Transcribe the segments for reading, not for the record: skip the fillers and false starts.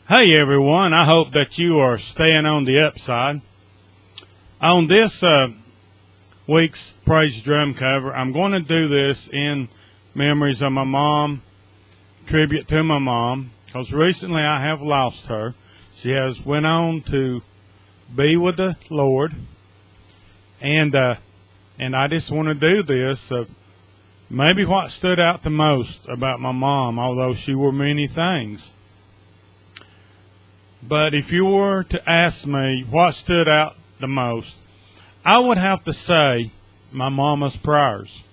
Hey everyone, I hope that you are staying on the upside. On this week's Praise Drum cover, I'm going to do this in memories of my mom, tribute to my mom, because recently I have lost her. She has went on to be with the Lord, and I just want to do this of maybe what stood out the most about my mom, although she were many things. But if you were to ask me what stood out the most, I would have to say my mama's prayers.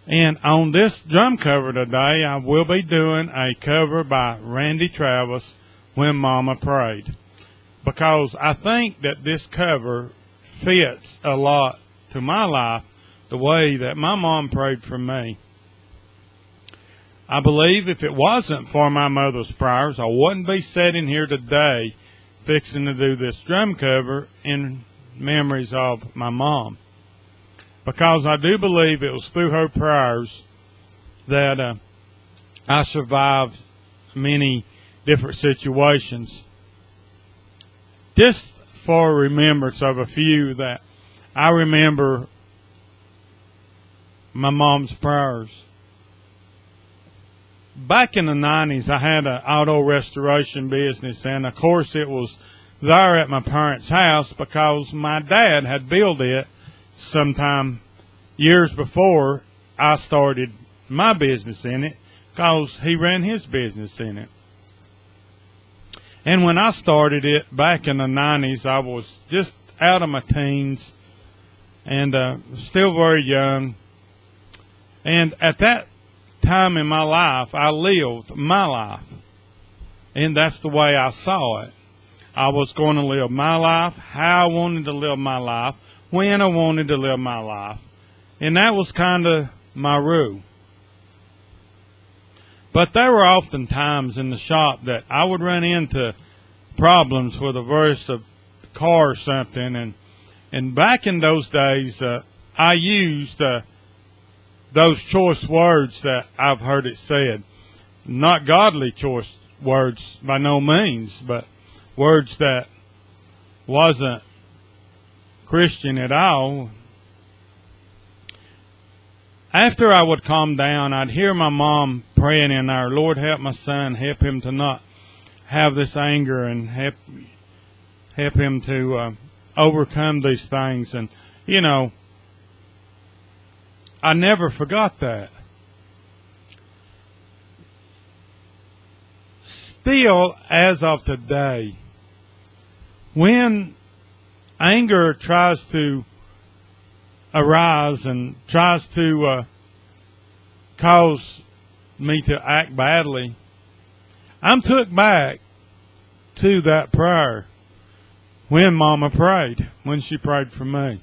And on this drum cover today, I will be doing a cover by Randy Travis, When Mama Prayed. Because I think that this cover fits a lot to my life the way that my mom prayed for me. I believe if it wasn't for my mother's prayers, I wouldn't be sitting here today fixing to do this drum cover in memories of my mom. Because I do believe it was through her prayers that I survived many different situations. Just for remembrance of a few that I remember my mom's prayers. Back in the 90s, I had an auto restoration business, and of course it was there at my parents' house because my dad had built it sometime years before I started my business in it, because he ran his business in it. And when I started it back in the 90s, I was just out of my teens and still very young. And at that time in my life, I lived my life. And that's the way I saw it. I was going to live my life, how I wanted to live my life, when I wanted to live my life. And that was kind of my rule. But there were often times in the shop that I would run into problems with a verse of car or something. And back in those days, I used those choice words that I've heard it said. Not godly choice words by no means, but words that wasn't Christian at all. After I would calm down, I'd hear my mom praying in there, Lord, help my son, help him to not have this anger, and help him to overcome these things. And, you know, I never forgot that. Still, as of today, when anger tries to arise and tries to cause me to act badly, I'm took back to that prayer when Mama prayed, when she prayed for me.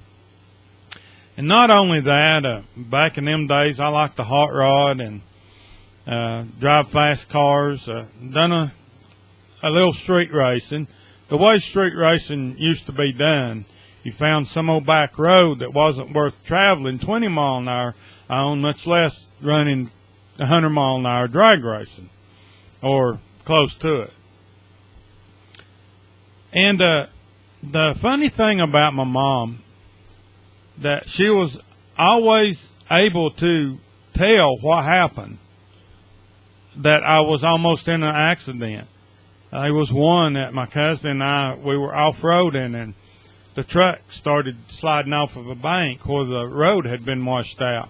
And not only that, back in them days, I liked the hot rod and drive fast cars. Done a little street racing. The way street racing used to be done, you found some old back road that wasn't worth traveling 20 mile an hour on, much less running 100 mile an hour drag racing, or close to it. And the funny thing about my mom, that she was always able to tell what happened, that I was almost in an accident. There was one that my cousin and I, we were off-roading, and the truck started sliding off of a bank where the road had been washed out.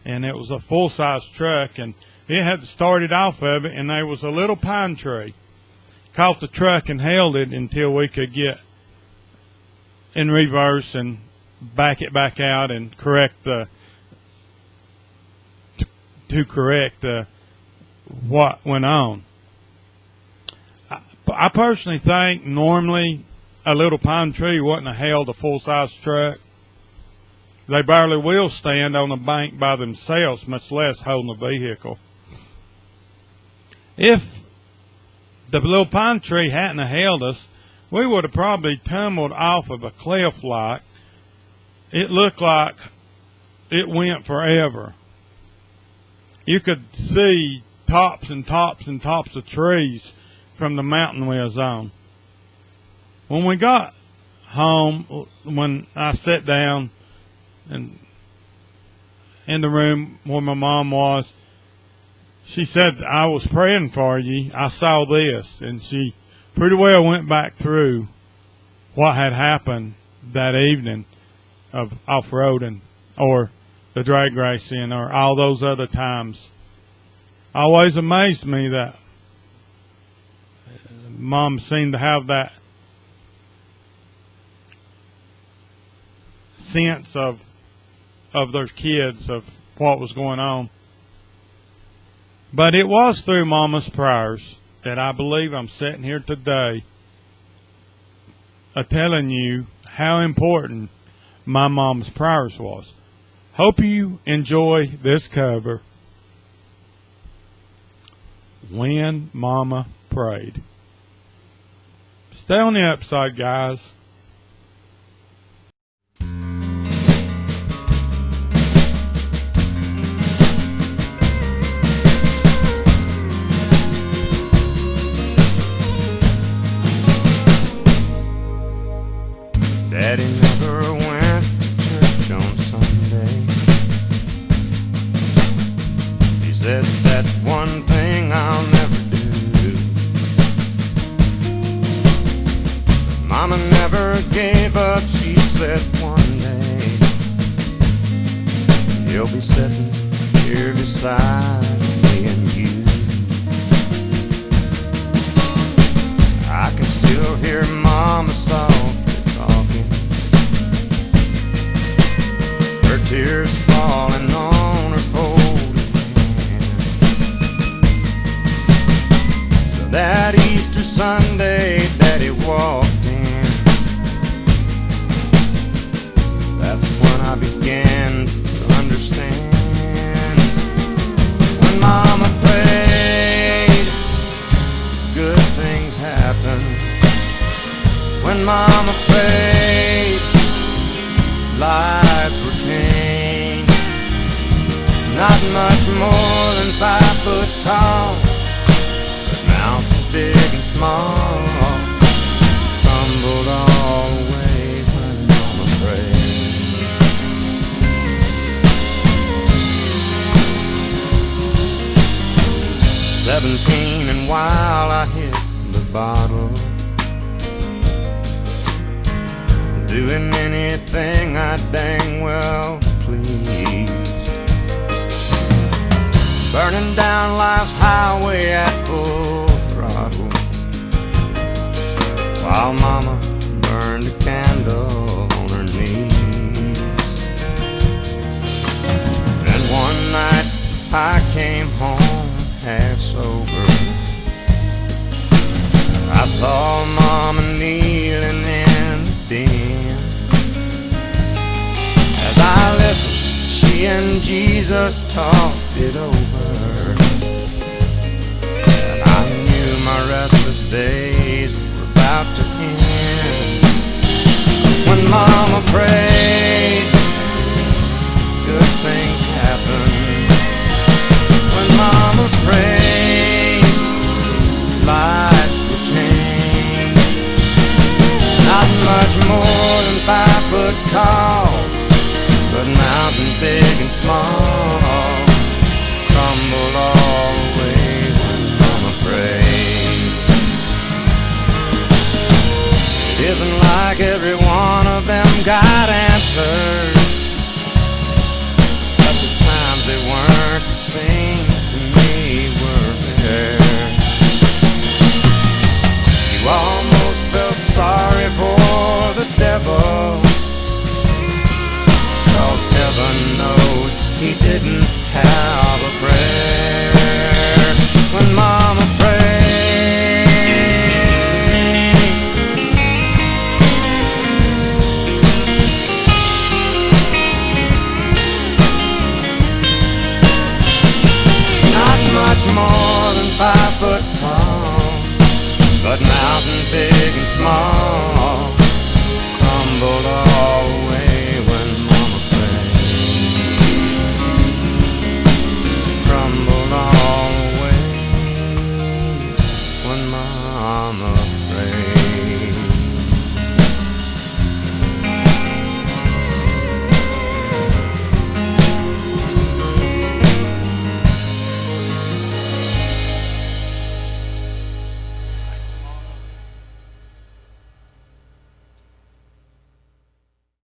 And it was a full-size truck, and it had started off of it, and there was a little pine tree. Caught the truck and held it until we could get in reverse and back it back out and correct the what went on. I personally think normally a little pine tree wouldn't have held a full-size truck. They barely will stand on a bank by themselves, much less holding a vehicle. If the little pine tree hadn't have held us, we would have probably tumbled off of a cliff like. It looked like it went forever. You could see tops and tops and tops of trees from the mountain we was on. When we got home, when I sat down and in the room where my mom was, she said, "I was praying for you. I saw this." And she pretty well went back through what had happened that evening of off-roading or the drag racing or all those other times. Always amazed me that Mom seemed to have that sense of their kids, of what was going on. But it was through Mama's prayers that I believe I'm sitting here today telling you how important my mom's prayers was. Hope you enjoy this cover, When Mama Prayed. Stay on the upside, guys. Daddy never went to church on Sunday. He said, "That's one thing I'll never do." Mama never gave up. She said one day you'll be sitting here beside me and you. I can still hear Mama softly talking, her tears falling on her folded hands. So that Easter Sunday Daddy walked in. That's when I began to understand. When Mama prayed, good things happen. When Mama prayed, lives were changed. Not much more than 5 foot tall, but mountains big and small tumbled all away when Mama prayed. "17 and while I hit the bottle, doing anything I dang well pleased, burning down life's highway at full throttle, while Mama burned a candle on her knees. And one night I came home half sober. I saw Mama kneeling in the den. As I listened, she and Jesus talked it over, and I knew my restless days were about to end. When Mama prayed, good things happened. When Mama prayed, lives were changed. Not much more than 5 foot tall, but mountains big and small crumbled all away when Mama prayed. It isn't like every one of them got answers, but the times they weren't the same to me were there. You almost felt sorry for the devil, 'cause heaven knows he didn't have a prayer. When Mama prayed, not much more than 5 foot tall, but mountains big and small crumbled all away when Mama prayed. Crumbled all away when one mama prayed.